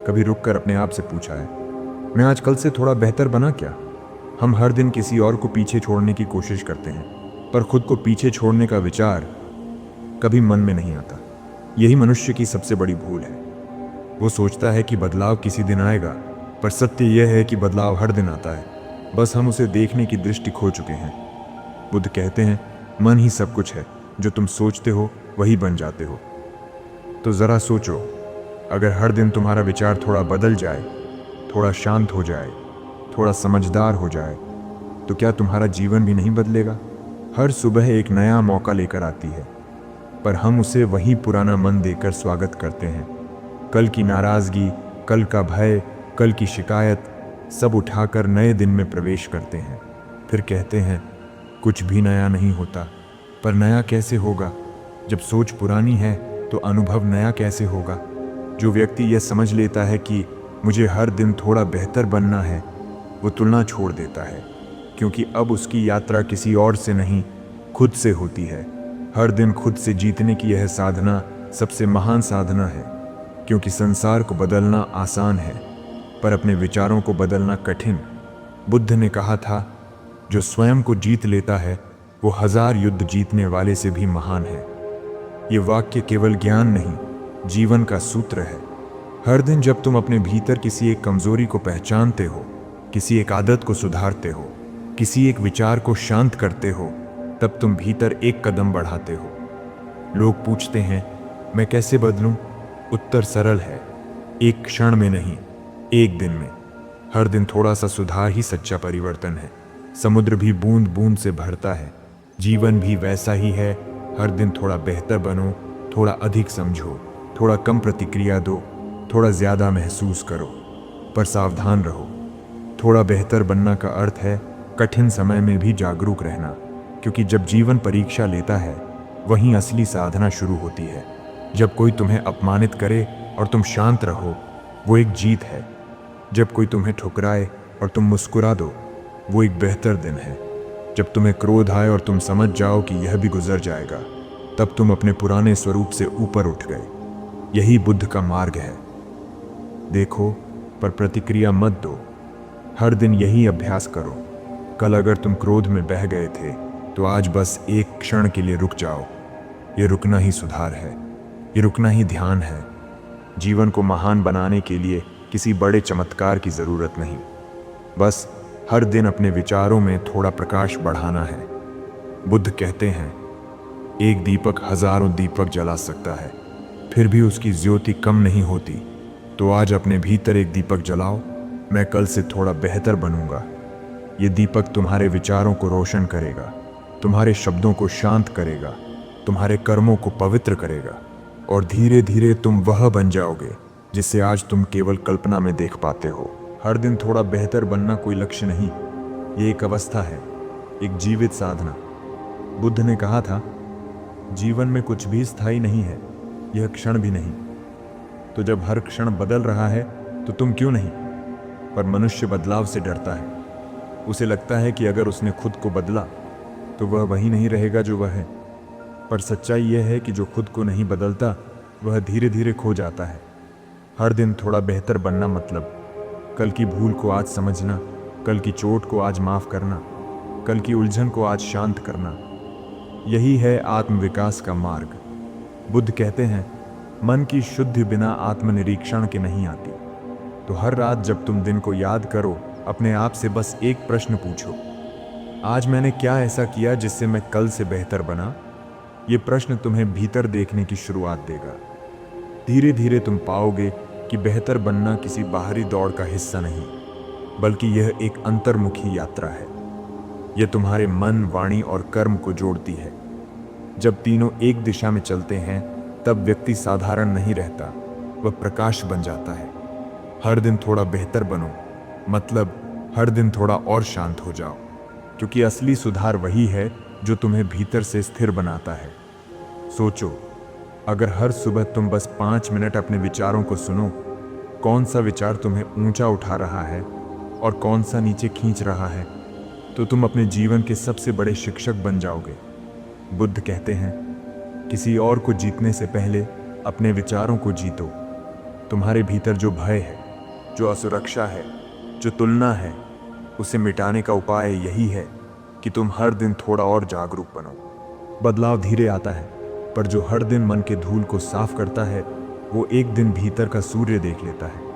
कभी रुक कर अपने आप से पूछा है, मैं आज कल से थोड़ा बेहतर बना क्या? हम हर दिन किसी और को पीछे छोड़ने की कोशिश करते हैं, पर खुद को पीछे छोड़ने का विचार कभी मन में नहीं आता। यही मनुष्य की सबसे बड़ी भूल है। वो सोचता है कि बदलाव किसी दिन आएगा, पर सत्य यह है कि बदलाव हर दिन आता है। बस हम उसे देखने की दृष्टि खो चुके हैं। बुद्ध कहते हैं, मन ही सब कुछ है, जो तुम सोचते हो वही बन जाते हो। तो जरा सोचो, अगर हर दिन तुम्हारा विचार थोड़ा बदल जाए, थोड़ा शांत हो जाए, थोड़ा समझदार हो जाए, तो क्या तुम्हारा जीवन भी नहीं बदलेगा? हर सुबह एक नया मौका लेकर आती है, पर हम उसे वही पुराना मन देकर स्वागत करते हैं। कल की नाराजगी, कल का भय, कल की शिकायत सब उठाकर नए दिन में प्रवेश करते हैं। फिर कहते हैं, कुछ भी नया नहीं होता। पर नया कैसे होगा? जब सोच पुरानी है तो अनुभव नया कैसे होगा? जो व्यक्ति यह समझ लेता है कि मुझे हर दिन थोड़ा बेहतर बनना है, वो तुलना छोड़ देता है, क्योंकि अब उसकी यात्रा किसी और से नहीं, खुद से होती है। हर दिन खुद से जीतने की यह साधना सबसे महान साधना है, क्योंकि संसार को बदलना आसान है, पर अपने विचारों को बदलना कठिन। बुद्ध ने कहा था, जो स्वयं को जीत लेता है वो 1000 युद्ध जीतने वाले से भी महान है। ये वाक्य केवल ज्ञान नहीं, जीवन का सूत्र है। हर दिन जब तुम अपने भीतर किसी एक कमजोरी को पहचानते हो, किसी एक आदत को सुधारते हो, किसी एक विचार को शांत करते हो, तब तुम भीतर एक कदम बढ़ाते हो। लोग पूछते हैं, मैं कैसे बदलूं? उत्तर सरल है, एक क्षण में नहीं, एक दिन में। हर दिन थोड़ा सा सुधार ही सच्चा परिवर्तन है। समुद्र भी बूंद बूंद से भरता है, जीवन भी वैसा ही है। हर दिन थोड़ा बेहतर बनो, थोड़ा अधिक समझो, थोड़ा कम प्रतिक्रिया दो, थोड़ा ज्यादा महसूस करो, पर सावधान रहो। थोड़ा बेहतर बनना का अर्थ है कठिन समय में भी जागरूक रहना, क्योंकि जब जीवन परीक्षा लेता है वहीं असली साधना शुरू होती है। जब कोई तुम्हें अपमानित करे और तुम शांत रहो, वो एक जीत है। जब कोई तुम्हें ठुकराए और तुम मुस्कुरा दो, वो एक बेहतर दिन है। जब तुम्हें क्रोध आए और तुम समझ जाओ कि यह भी गुजर जाएगा, तब तुम अपने पुराने स्वरूप से ऊपर उठ गए। यही बुद्ध का मार्ग है। देखो, पर प्रतिक्रिया मत दो। हर दिन यही अभ्यास करो। कल अगर तुम क्रोध में बह गए थे, तो आज बस एक क्षण के लिए रुक जाओ। ये रुकना ही सुधार है, ये रुकना ही ध्यान है। जीवन को महान बनाने के लिए किसी बड़े चमत्कार की जरूरत नहीं, बस हर दिन अपने विचारों में थोड़ा प्रकाश बढ़ाना है। बुद्ध कहते हैं, एक दीपक हजारों दीपक जला सकता है, फिर भी उसकी ज्योति कम नहीं होती। तो आज अपने भीतर एक दीपक जलाओ, मैं कल से थोड़ा बेहतर बनूंगा। ये दीपक तुम्हारे विचारों को रोशन करेगा, तुम्हारे शब्दों को शांत करेगा, तुम्हारे कर्मों को पवित्र करेगा, और धीरे धीरे तुम वह बन जाओगे जिसे आज तुम केवल कल्पना में देख पाते हो। हर दिन थोड़ा बेहतर बनना कोई लक्ष्य नहीं, ये एक अवस्था है, एक जीवित साधना। बुद्ध ने कहा था, जीवन में कुछ भी स्थायी नहीं है, यह क्षण भी नहीं। तो जब हर क्षण बदल रहा है तो तुम क्यों नहीं? पर मनुष्य बदलाव से डरता है। उसे लगता है कि अगर उसने खुद को बदला तो वह वही नहीं रहेगा जो वह है। पर सच्चाई यह है कि जो खुद को नहीं बदलता वह धीरे धीरे खो जाता है। हर दिन थोड़ा बेहतर बनना मतलब कल की भूल को आज समझना, कल की चोट को आज माफ करना, कल की उलझन को आज शांत करना। यही है आत्मविकास का मार्ग। बुद्ध कहते हैं, मन की शुद्धि बिना आत्मनिरीक्षण के नहीं आती। तो हर रात जब तुम दिन को याद करो, अपने आप से बस एक प्रश्न पूछो, आज मैंने क्या ऐसा किया जिससे मैं कल से बेहतर बना? ये प्रश्न तुम्हें भीतर देखने की शुरुआत देगा। धीरे धीरे तुम पाओगे कि बेहतर बनना किसी बाहरी दौड़ का हिस्सा नहीं, बल्कि यह एक अंतर्मुखी यात्रा है। यह तुम्हारे मन, वाणी और कर्म को जोड़ती है। जब तीनों एक दिशा में चलते हैं, तब व्यक्ति साधारण नहीं रहता, वह प्रकाश बन जाता है। हर दिन थोड़ा बेहतर बनो, मतलब हर दिन थोड़ा और शांत हो जाओ, क्योंकि असली सुधार वही है जो तुम्हें भीतर से स्थिर बनाता है। सोचो, अगर हर सुबह तुम बस 5 मिनट अपने विचारों को सुनो, कौन सा विचार तुम्हें ऊंचा उठा रहा है और कौन सा नीचे खींच रहा है, तो तुम अपने जीवन के सबसे बड़े शिक्षक बन जाओगे। बुद्ध कहते हैं, किसी और को जीतने से पहले अपने विचारों को जीतो। तुम्हारे भीतर जो भय है, जो असुरक्षा है, जो तुलना है, उसे मिटाने का उपाय यही है कि तुम हर दिन थोड़ा और जागरूक बनो। बदलाव धीरे आता है, पर जो हर दिन मन के धूल को साफ करता है वो एक दिन भीतर का सूर्य देख लेता है।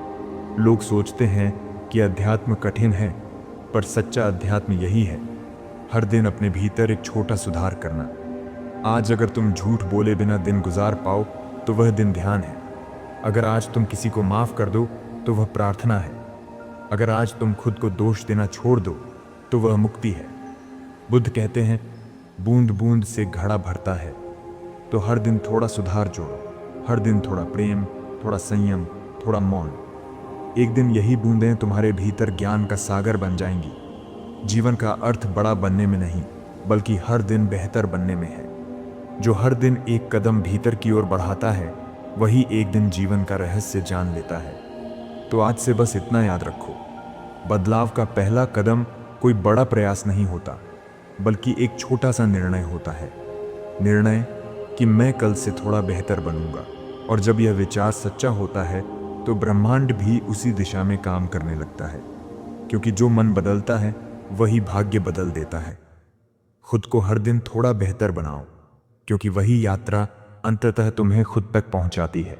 लोग सोचते हैं कि अध्यात्म कठिन है, पर सच्चा अध्यात्म यही है, हर दिन अपने भीतर एक छोटा सुधार करना। आज अगर तुम झूठ बोले बिना दिन गुजार पाओ तो वह दिन ध्यान है। अगर आज तुम किसी को माफ कर दो तो वह प्रार्थना है। अगर आज तुम खुद को दोष देना छोड़ दो तो वह मुक्ति है। बुद्ध कहते हैं, बूंद बूंद से घड़ा भरता है। तो हर दिन थोड़ा सुधार जोड़ो, हर दिन थोड़ा प्रेम, थोड़ा संयम, थोड़ा मौन। एक दिन यही बूंदें तुम्हारे भीतर ज्ञान का सागर बन जाएंगी। जीवन का अर्थ बड़ा बनने में नहीं, बल्कि हर दिन बेहतर बनने में है। जो हर दिन एक कदम भीतर की ओर बढ़ाता है वही एक दिन जीवन का रहस्य जान लेता है। तो आज से बस इतना याद रखो, बदलाव का पहला कदम कोई बड़ा प्रयास नहीं होता, बल्कि एक छोटा सा निर्णय होता है। निर्णय कि मैं कल से थोड़ा बेहतर बनूंगा। और जब यह विचार सच्चा होता है तो ब्रह्मांड भी उसी दिशा में काम करने लगता है, क्योंकि जो मन बदलता है वही भाग्य बदल देता है। खुद को हर दिन थोड़ा बेहतर बनाओ, क्योंकि वही यात्रा अंततः तुम्हें खुद तक पहुंचाती है।